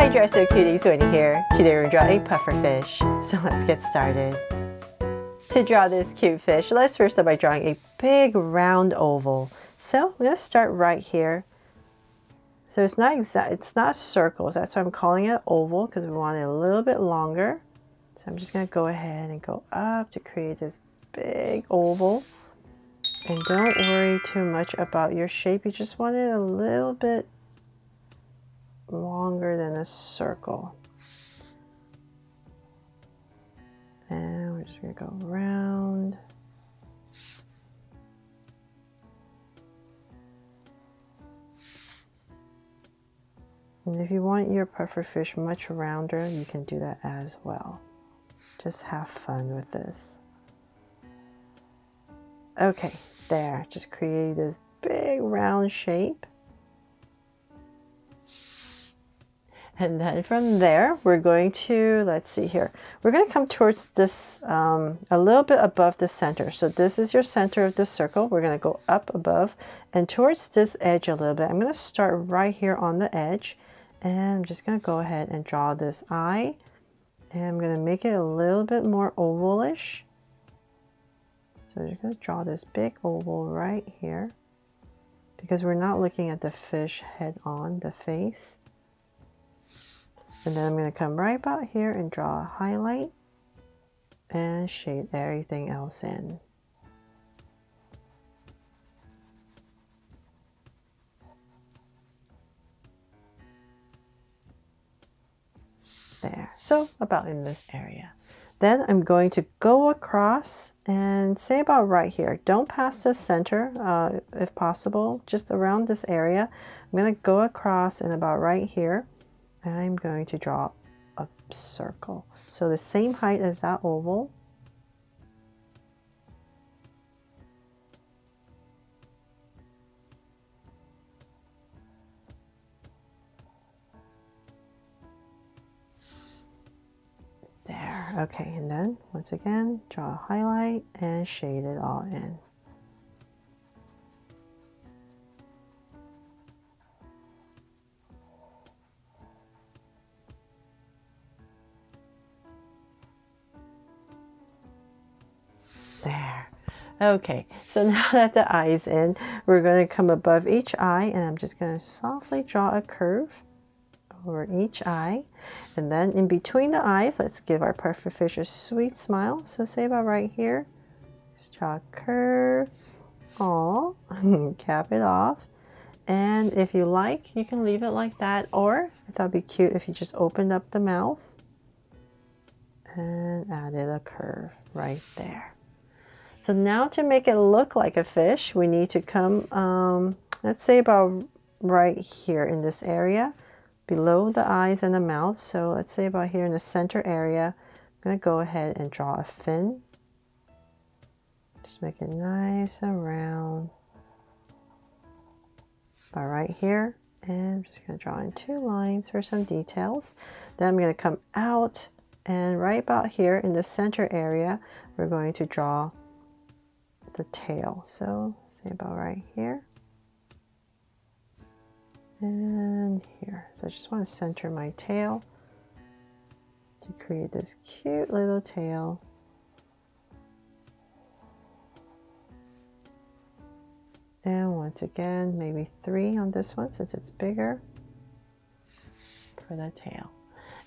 Hi Dresser Cuties, Winnie here. Today we're going to draw a puffer fish. So let's get started. To draw this cute fish, let's first start by drawing a big round oval. So I'm going to start right here. So it's not circles, that's why I'm calling it oval, because we want it a little bit longer. So I'm just going to go ahead and go up to create this big oval. And don't worry too much about your shape, you just want it a little bit longer than a circle. And we're just going to go around. And if you want your puffer fish much rounder, you can do that as well. Just have fun with this. Okay, there. Just create this big round shape. And then from there, we're going to, let's see here, we're going to come towards this a little bit above the center. So this is your center of the circle. We're going to go up above and towards this edge a little bit. I'm going to start right here on the edge. And I'm just going to go ahead and draw this eye. And I'm going to make it a little bit more ovalish. So I'm just going to draw this big oval right here. Because we're not looking at the fish head on, the face. And then I'm going to come right about here and draw a highlight and shade everything else in. There, so about in this area. Then I'm going to go across and say about right here. Don't pass the center if possible, just around this area. I'm going to go across and about right here. I'm going to draw a circle. So the same height as that oval. There, okay, and then once again, draw a highlight and shade it all in. There. Okay, so now that the eye's in, we're going to come above each eye and I'm just going to softly draw a curve over each eye. And then in between the eyes, let's give our puffer fish a sweet smile. So say about right here, just draw a curve. Aw, cap it off. And if you like, you can leave it like that. Or I thought it'd be cute if you just opened up the mouth and added a curve right there. So now to make it look like a fish, we need to come, let's say about right here in this area, below the eyes and the mouth. So let's say about here in the center area, I'm going to go ahead and draw a fin. Just make it nice and round. About right here. And I'm just going to draw in 2 lines for some details. Then I'm going to come out and right about here in the center area, we're going to draw the tail. So say about right here and here. So I just want to center my tail to create this cute little tail. And once again, maybe 3 on this one since it's bigger for the tail.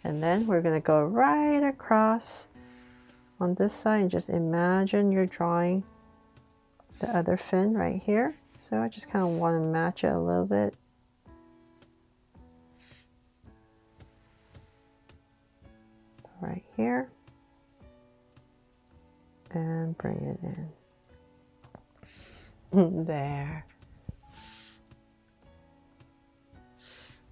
And then we're going to go right across on this side and just imagine you're drawing the other fin right here. So I just kind of want to match it a little bit. Right here. And bring it in. There.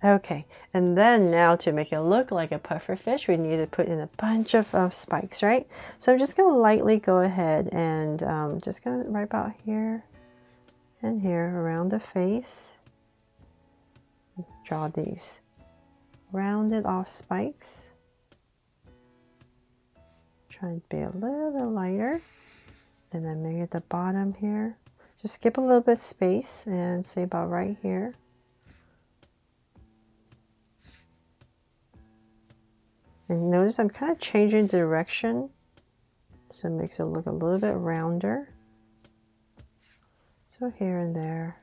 Okay, and then now to make it look like a puffer fish, we need to put in a bunch of spikes, right? So I'm just going to lightly go ahead and just going to right about here and here around the face. Let's draw these rounded off spikes. Try and be a little bit lighter. And then maybe at the bottom here, just skip a little bit space and say about right here. And notice I'm kind of changing direction, so it makes it look a little bit rounder. So here and there.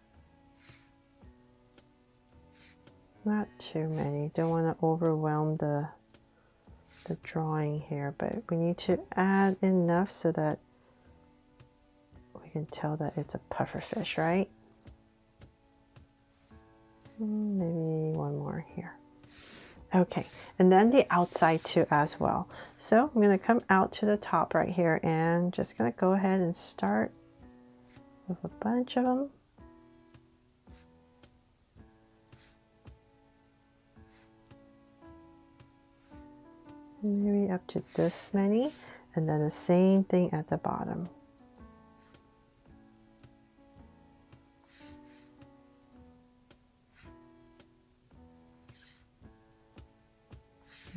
Not too many. Don't want to overwhelm the drawing here, but we need to add enough so that we can tell that it's a puffer fish, right? Maybe one more here. Okay, and then the outside too as well. So I'm going to come out to the top right here and just going to go ahead and start with a bunch of them. Maybe up to this many, and then the same thing at the bottom.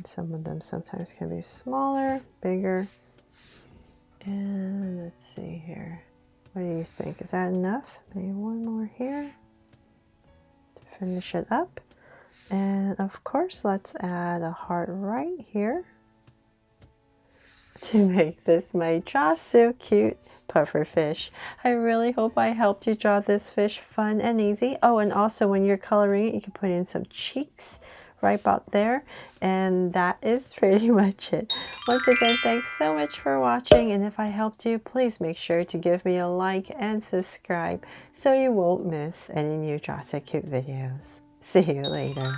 Some of them sometimes can be smaller, bigger. And let's see here. What do you think? Is that enough? Maybe one more here to finish it up. And of course, let's add a heart right here to make this my Draw So Cute puffer fish. I really hope I helped you draw this fish fun and easy. Oh, and also when you're coloring it, you can put in some cheeks right about there. And that is pretty much it. Once again, thanks so much for watching. And if I helped you, please make sure to give me a like and subscribe so you won't miss any new Draw So Cute videos. See you later.